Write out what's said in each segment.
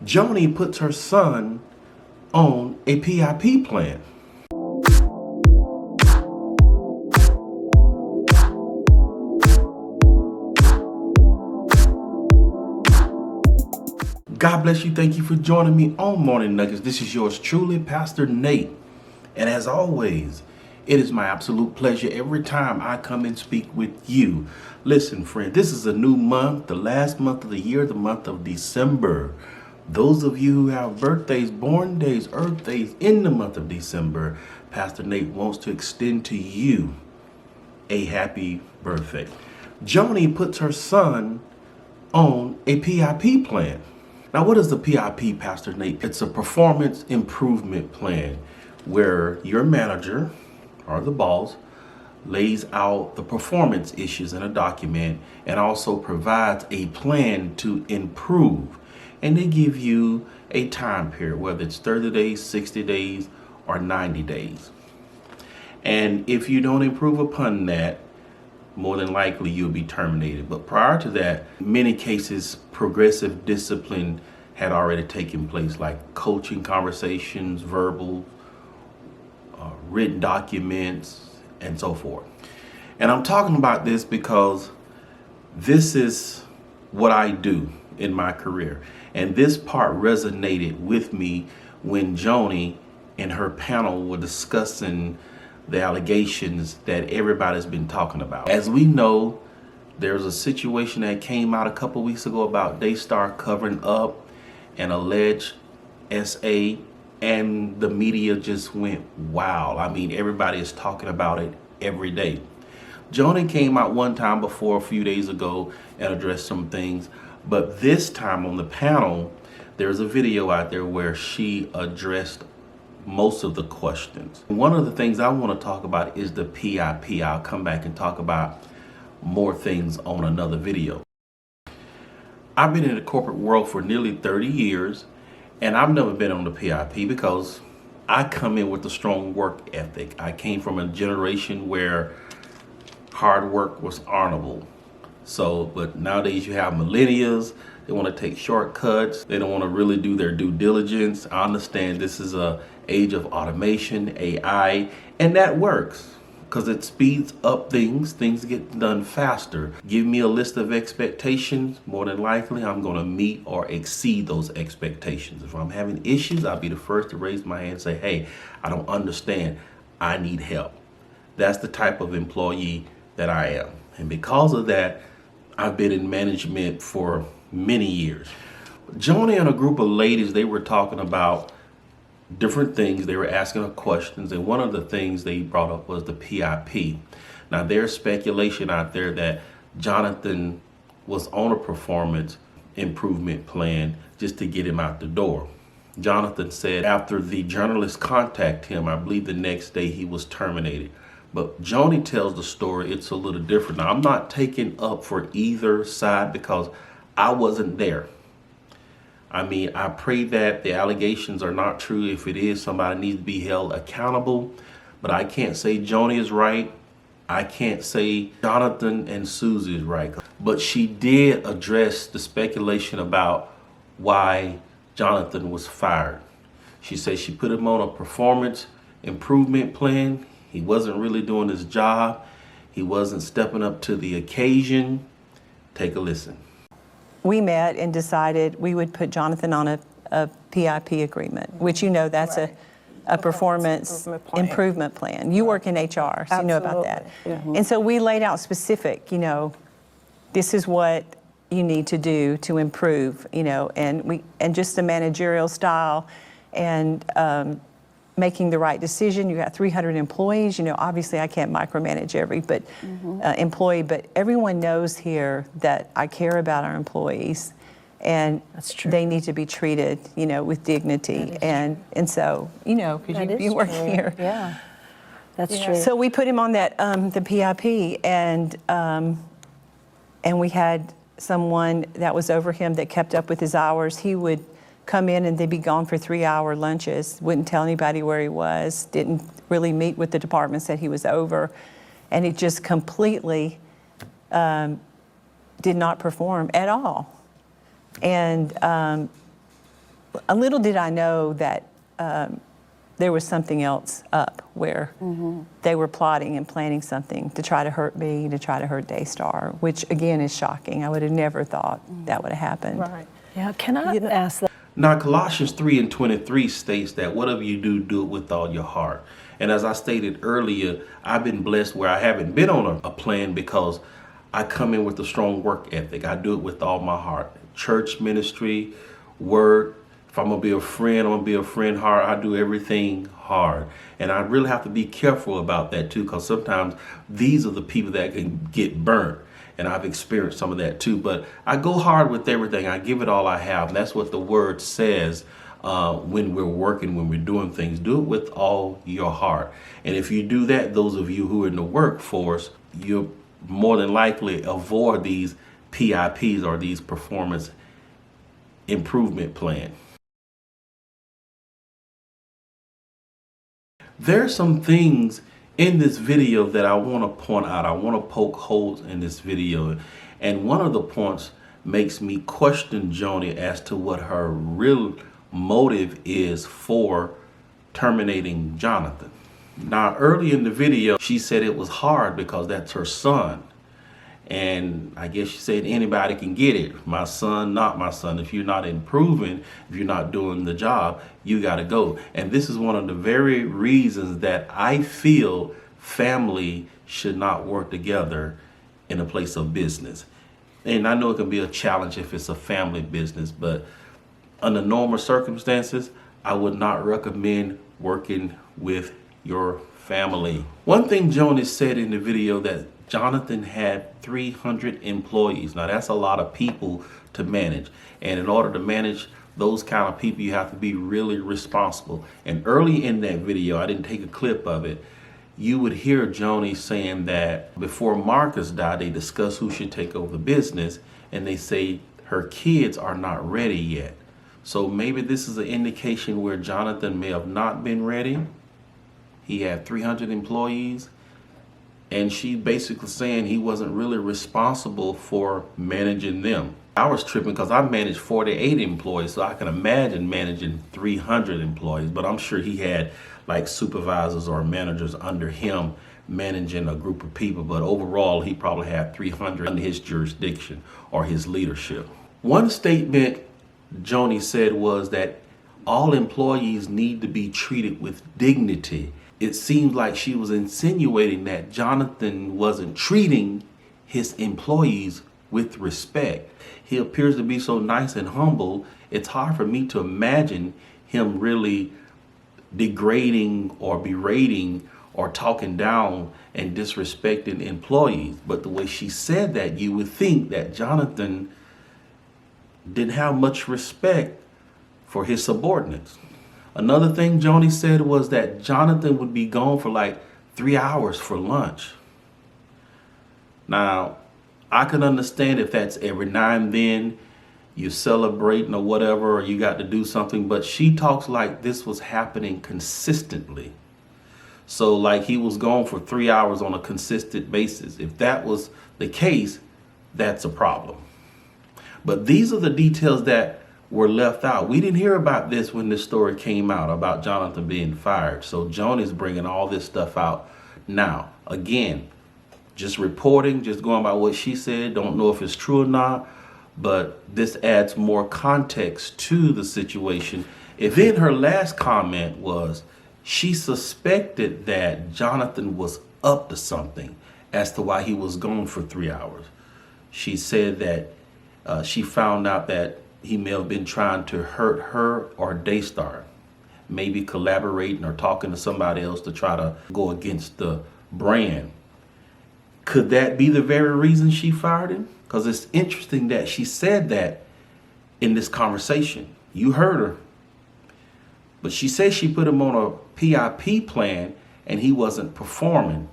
Joni puts her son on a PIP plan. God bless you. Thank you for joining me on Morning Nuggets. This is yours truly, Pastor Nate. And as always, it is my absolute pleasure every time I come and speak with you. Listen, friend, this is a new month, the last month of the year, the month of December. Those of you who have birthdays, born days, earth days in the month of December, Pastor Nate wants to extend to you a happy birthday. Joni puts her son on a PIP plan. Now, what is the PIP, Pastor Nate? It's a performance improvement plan where your manager or the boss lays out the performance issues in a document and also provides a plan to improve. And they give you a time period, whether it's 30 days, 60 days, or 90 days. And if you don't improve upon that, more than likely you'll be terminated. But prior to that, in many cases, progressive discipline had already taken place, like coaching conversations, verbal, written documents, and so forth. And I'm talking about this because this is what I do in my career. And this part resonated with me when Joni and her panel were discussing the allegations that everybody's been talking about. As we know, there's a situation that came out a couple weeks ago about Daystar covering up an alleged SA, and the media just went wow. I mean, everybody is talking about it every day. Joni came out one time before a few days ago and addressed some things, but this time on the panel, there's a video out there where she addressed most of the questions. One of the things I want to talk about is the PIP. I'll come back and talk about more things on another video. I've been in the corporate world for nearly 30 years, and I've never been on the PIP because I come in with a strong work ethic. I came from a generation where hard work was honorable. But nowadays you have millennials. They want to take shortcuts. They don't want to really do their due diligence. I understand this is a age of automation, AI, and that works because it speeds up things. Things get done faster. Give me a list of expectations. More than likely, I'm going to meet or exceed those expectations. If I'm having issues, I'll be the first to raise my hand and say, hey, I don't understand. I need help. That's the type of employee that I am. And because of that, I've been in management for many years. Joni and a group of ladies, they were talking about different things. They were asking her questions, and one of the things they brought up was the PIP. Now, there's speculation out there that Jonathan was on a performance improvement plan just to get him out the door. Jonathan said after the journalist contacted him, I believe the next day, he was terminated. But Joni tells the story, it's a little different. Now, I'm not taking up for either side because I wasn't there. I mean, I pray that the allegations are not true. If it is, somebody needs to be held accountable. But I can't say Joni is right. I can't say Jonathan and Susie is right. But she did address the speculation about why Jonathan was fired. She said she put him on a performance improvement plan. He wasn't really doing his job. He wasn't stepping up to the occasion. Take a listen. We met and decided we would put Jonathan on a PIP agreement, which that's right. a performance improvement plan. You work in HR, so you know about that. Mm-hmm. And so we laid out specific, this is what you need to do to improve, and just the managerial style and making the right decision. You got 300 employees. Obviously I can't micromanage every employee, but everyone knows here that I care about our employees, and that's true. They need to be treated, with dignity. And so, because you work here. Yeah, that's true. So we put him on that the PIP, and we had someone that was over him that kept up with his hours. He would come in and they'd be gone for 3-hour lunches, wouldn't tell anybody where he was, didn't really meet with the departments that he was over, and he just completely did not perform at all. And little did I know that there was something else up where they were plotting and planning something to try to hurt me, to try to hurt Daystar, which again is shocking. I would have never thought that would have happened. Right. Yeah, can I ask that? Now, Colossians 3:23 states that whatever you do, do it with all your heart. And as I stated earlier, I've been blessed where I haven't been on a plan because I come in with a strong work ethic. I do it with all my heart. Church ministry, word. If I'm going to be a friend, I'm going to be a friend hard. I do everything hard. And I really have to be careful about that too, because sometimes these are the people that can get burnt. And I've experienced some of that too. But I go hard with everything. I give it all I have. And that's what the word says when we're working, when we're doing things. Do it with all your heart. And if you do that, those of you who are in the workforce, you'll more than likely avoid these PIPs or these performance improvement plan. There's some things in this video that I want to point out. I want to poke holes in this video. And one of the points makes me question Joni as to what her real motive is for terminating Jonathan. Now, early in the video, she said it was hard because that's her son. And I guess she said anybody can get it. My son, not my son. If you're not improving, if you're not doing the job, you got to go. And this is one of the very reasons that I feel family should not work together in a place of business. And I know it can be a challenge if it's a family business, but under normal circumstances, I would not recommend working with your family. One thing Joni said in the video that Jonathan had 300 employees. Now that's a lot of people to manage. And in order to manage those kind of people, you have to be really responsible. And early in that video, I didn't take a clip of it, you would hear Joni saying that before Marcus died, they discussed who should take over the business. And they say her kids are not ready yet. So maybe this is an indication where Jonathan may have not been ready. He had 300 employees. And she basically saying he wasn't really responsible for managing them. I was tripping because I managed 48 employees, so I can imagine managing 300 employees, but I'm sure he had like supervisors or managers under him managing a group of people, but overall he probably had 300 under his jurisdiction or his leadership. One statement Joni said was that all employees need to be treated with dignity. It seemed like she was insinuating that Jonathan wasn't treating his employees with respect. He appears to be so nice and humble, it's hard for me to imagine him really degrading or berating or talking down and disrespecting employees. But the way she said that, you would think that Jonathan didn't have much respect for his subordinates. Another thing Joni said was that Jonathan would be gone for like 3 hours for lunch. Now, I can understand if that's every now and then you're celebrating or whatever, or you got to do something, but she talks like this was happening consistently. So like he was gone for 3 hours on a consistent basis. If that was the case, that's a problem. But these are the details that were left out. We didn't hear about this when this story came out about Jonathan being fired. So Joni's bringing all this stuff out now. Again, just reporting, just going by what she said. Don't know if it's true or not, but this adds more context to the situation. Then her last comment was she suspected that Jonathan was up to something as to why he was gone for 3 hours. She said that she found out that he may have been trying to hurt her or Daystar, maybe collaborating or talking to somebody else to try to go against the brand. Could that be the very reason she fired him? Because it's interesting that she said that in this conversation. You heard her. But she said she put him on a PIP plan and he wasn't performing,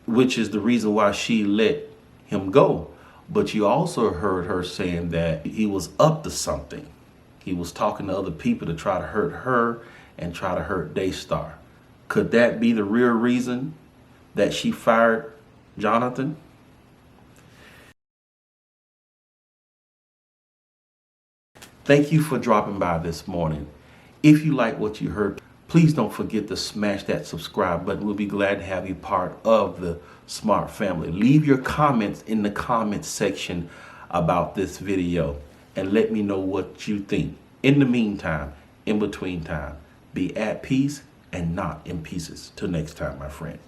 which is the reason why she let him go. But you also heard her saying that he was up to something. He was talking to other people to try to hurt her and try to hurt Daystar. Could that be the real reason that she fired Jonathan? Thank you for dropping by this morning. If you like what you heard, please don't forget to smash that subscribe button. We'll be glad to have you part of the Smart family. Leave your comments in the comments section about this video and let me know what you think. In the meantime, in between time, be at peace and not in pieces. Till next time, my friend.